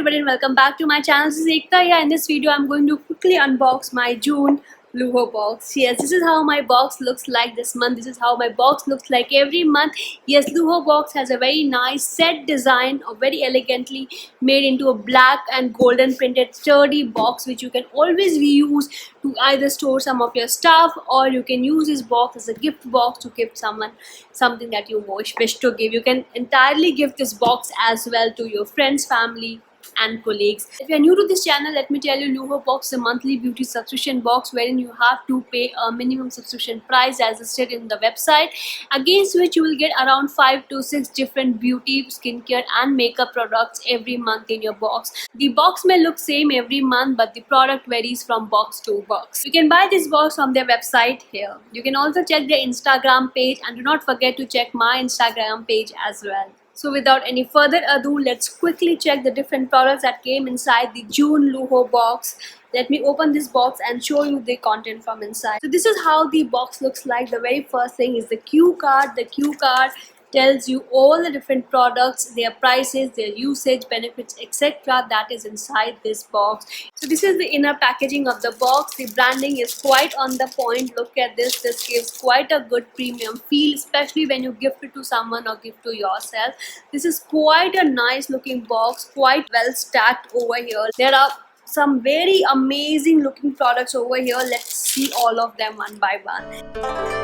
everybody and welcome back to my channel. This is Ekta here. In this video I'm going to quickly unbox my June Lujobox. Yes, this is how my box looks like this month. This is how my box looks like every month. Yes, Lujobox has a very nice set design, or very elegantly made into a black and golden printed sturdy box, which you can always reuse to either store some of your stuff, or you can use this box as a gift box to give someone something that you wish to give. You can entirely give this box as well to your friends, family and colleagues. If you are new to this channel, let me tell you, Lujobox is a monthly beauty subscription box wherein you have to pay a minimum subscription price as listed in the website, against which you will get around 5 to 6 different beauty, skincare and makeup products every month in your box. The box may look same every month, but the product varies from box to box. You can buy this box from their website here. You can also check their Instagram page, and do not forget to check my Instagram page as well. So without any further ado, let's quickly check the different products that came inside the June Lujo box. Let me open this box and show you the content from inside. So this is how the box looks like. The very first thing is the cue card. The cue card tells you all the different products, their prices, their usage, benefits, etc. that is inside this box. So this is the inner packaging of the box. The branding is quite on the point. Look at this. This gives quite a good premium feel, especially when you gift it to someone or gift to yourself. This is quite a nice looking box, quite well stacked over here. There are some very amazing looking products over here. Let's see all of them one by one.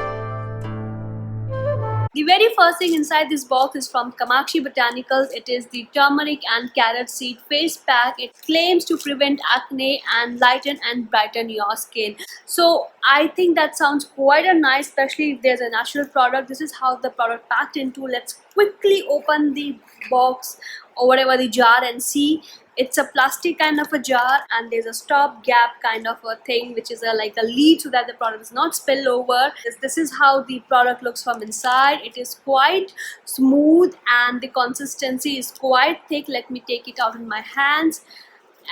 The very first thing inside this box is from Kamaakshi Botanical. It is the turmeric and carrot seed face pack. It claims to prevent acne and lighten and brighten your skin. So I think that sounds quite a nice, especially if there's a natural product. This is how the product packed into. Let's quickly open the box or whatever the jar and see. It's a plastic kind of a jar, and there's a stop gap kind of a thing, which is like a lid so that the product does not spill over. This is how the product looks from inside. It is quite smooth and the consistency is quite thick. Let me take it out in my hands.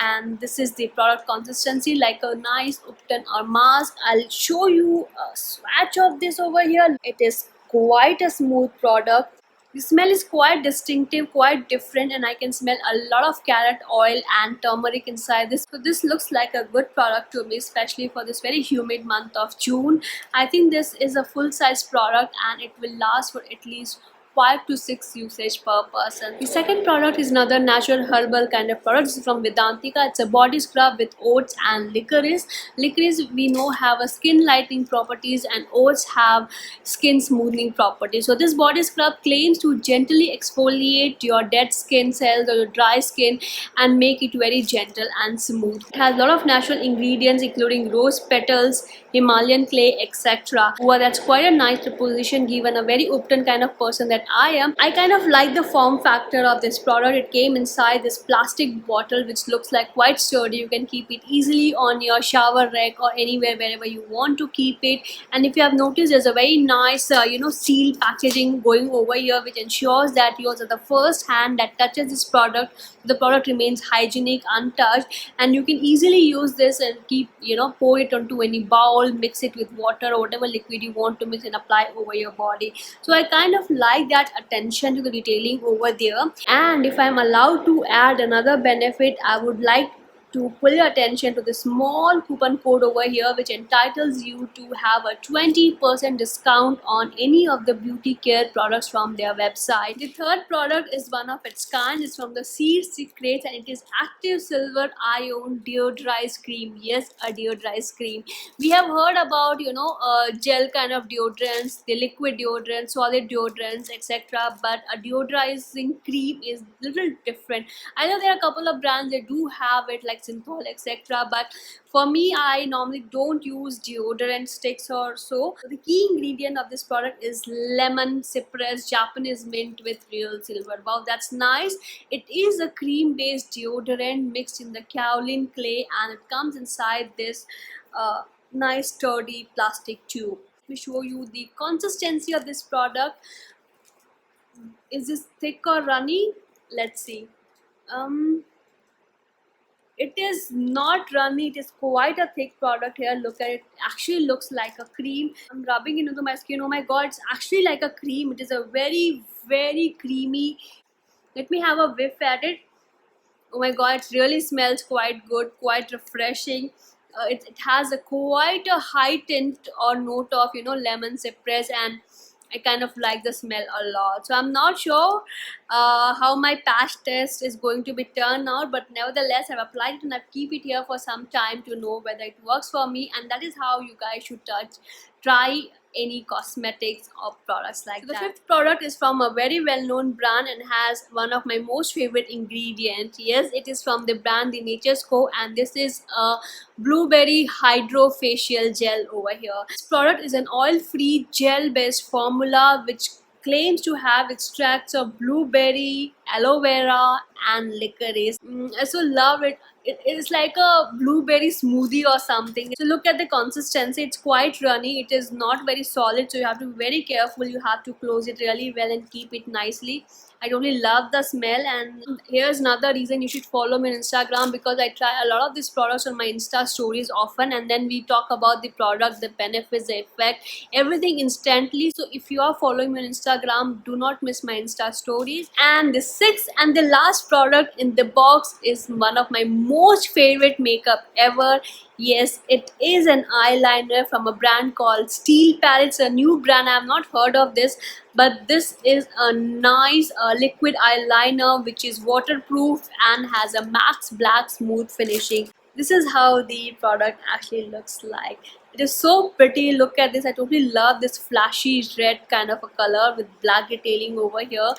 And this is the product consistency, like a nice upton or mask. I'll show you a swatch of this over here. It is quite a smooth product. The smell is quite distinctive, quite different, and I can smell a lot of carrot oil and turmeric inside this. So this looks like a good product to me, especially for this very humid month of June. I think this is a full-size product and it will last for at least 5 to 6 usage per person. The second product is another natural herbal kind of product. This is from Vedaantika. It's a body scrub with oats and licorice. Licorice, we know, have a skin lightening properties, and oats have skin smoothing properties. So this body scrub claims to gently exfoliate your dead skin cells or your dry skin and make it very gentle and smooth. It has a lot of natural ingredients including rose petals, Himalayan clay, etc. Well, that's quite a nice proposition given a very upton kind of person that I am. I kind of like the form factor of this product. It came inside this plastic bottle which looks like quite sturdy. You can keep it easily on your shower rack or anywhere wherever you want to keep it. And if you have noticed, there's a very nice seal packaging going over here, which ensures that yours are the first hand that touches this product. The product remains hygienic, untouched, and you can easily use this and keep, pour it onto any bowl, mix it with water or whatever liquid you want to mix and apply over your body. So I kind of like that attention to the detailing over there. And if I'm allowed to add another benefit, I would like to pull your attention to the small coupon code over here, which entitles you to have a 20% discount on any of the beauty care products from their website. The third product is one of its kind. It's from the Seer Secrets, and it is active silver ion deodorize cream. Yes, a deodorize cream. We have heard about gel kind of deodorants, the liquid deodorants, solid deodorants, etc. But a deodorizing cream is little different. I know there are a couple of brands that do have it, like Synthol, etc. But for me, I normally don't use deodorant sticks or so. The key ingredient of this product is lemon, cypress, Japanese mint with real silver. Wow, that's nice. It is a cream-based deodorant mixed in the kaolin clay, and it comes inside this nice sturdy plastic tube. Let me show you the consistency of this product. Is this thick or runny? Let's see. It is not runny. It is quite a thick product here. Look at it. Actually looks like a cream. I'm rubbing it into my skin. Oh my god, it's actually like a cream. It is a very, very creamy. Let me have a whiff at it. Oh my god, it really smells quite good, quite refreshing. It has a quite a high tint or note of, you know, lemon cypress, and I kind of like the smell a lot. So I'm not sure how my patch test is going to be turned out, but nevertheless I've applied it and I've keep it here for some time to know whether it works for me, and that is how you guys should try any cosmetics or products like that. The fifth product is from a very well-known brand and has one of my most favorite ingredients. Yes, it is from the brand The Nature's Co, and this is a blueberry hydrofacial gel over here. This product is an oil-free gel-based formula which claims to have extracts of blueberry, aloe vera, and licorice. I so love it. It is like a blueberry smoothie or something. So look at the consistency. It's quite runny. It is not very solid, so you have to be very careful. You have to close it really well and keep it nicely. I totally love the smell, and here's another reason you should follow me on Instagram, because I try a lot of these products on my Insta stories often, and then we talk about the product, the benefits, the effect, everything instantly. So if you are following me on Instagram, do not miss my Insta stories. And the sixth and the last product in the box is one of my most favorite makeup ever. Yes, it is an eyeliner from a brand called Steel Palette. It's a new brand. I have not heard of this, but this is a nice liquid eyeliner which is waterproof and has a matte black smooth finishing. This is how the product actually looks like. It is so pretty. Look at this. I totally love this flashy red kind of a color with black detailing over here.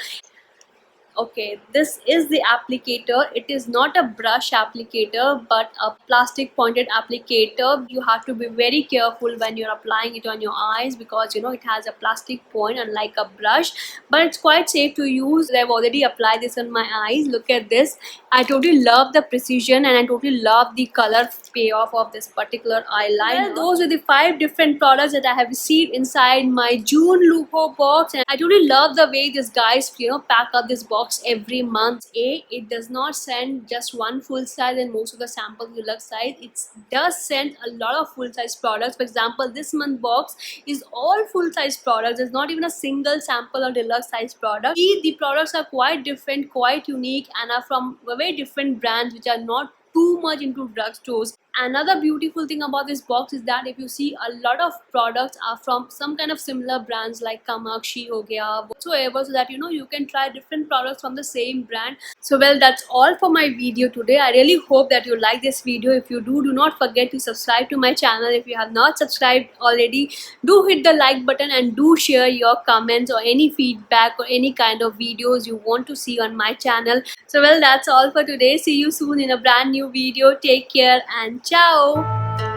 Okay, this is the applicator. It is not a brush applicator but a plastic pointed applicator. You have to be very careful when you're applying it on your eyes, because you know it has a plastic point unlike a brush, but it's quite safe to use. I've already applied this on my eyes. Look at this. I totally love the precision and I totally love the color payoff of this particular eyeliner. Well, those are the 5 different products that I have received inside my June Lujo box, and I totally love the way these guys, you know, pack up this box every month. It does not send just one full size and most of the samples deluxe size. It does send a lot of full size products. For example, this month box is all full size products. There's not even a single sample or deluxe size product. The products are quite different, quite unique, and are from very different brands which are not too much into drugstores. Another beautiful thing about this box is that if you see, a lot of products are from some kind of similar brands like Kamaakshi ho gaya, whatsoever, so that you know you can try different products from the same brand. So well, that's all for my video today. I really hope that you like this video. If you do not forget to subscribe to my channel. If you have not subscribed already, do hit the like button and do share your comments or any feedback or any kind of videos you want to see on my channel. So well, that's all for today. See you soon in a brand new video. Take care and ciao.